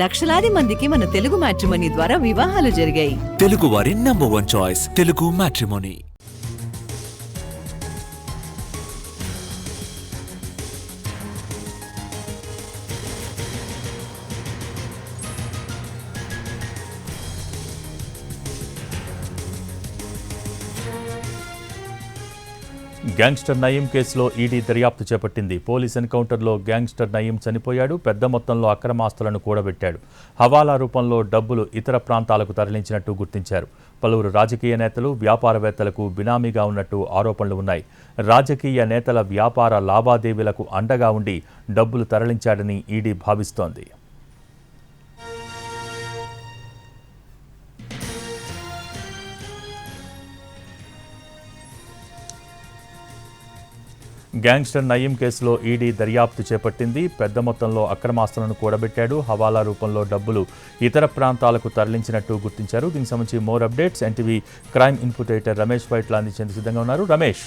లక్షలాది మందికి మన తెలుగు మ్యాట్రిమోనీ ద్వారా వివాహాలు జరిగాయి. తెలుగు వారి number 1 choice Telugu matrimony. Gangster Nayeem కేసులో ఈడీ దర్యాప్తు చేపట్టింది. పోలీస్ ఎన్కౌంటర్లో గ్యాంగ్స్టర్ నయీం చనిపోయాడు. పెద్ద మొత్తంలో అక్రమాస్తులను కూడబెట్టాడు. హవాలా రూపంలో డబ్బులు ఇతర ప్రాంతాలకు తరలించినట్టు గుర్తించారు. పలువురు రాజకీయ నేతలు, వ్యాపారవేత్తలకు బినామీగా ఉన్నట్టు ఆరోపణలు ఉన్నాయి. రాజకీయ నేతల వ్యాపార లావాదేవీలకు అండగా ఉండి డబ్బులు తరలించాడని ఈడీ భావిస్తోంది. గ్యాంగ్స్టర్ నయీం కేసులో ఈడీ దర్యాప్తు చేపట్టింది. పెద్ద మొత్తంలో అక్రమాస్తులను కూడబెట్టాడు. హవాలా రూపంలో డబ్బులు ఇతర ప్రాంతాలకు తరలించినట్టు గుర్తించారు. దీనికి సంబంధించి more updates NTV crime input editor Ramesh Vaitla అందించేందుకు సిద్ధంగా ఉన్నారు. రమేష్.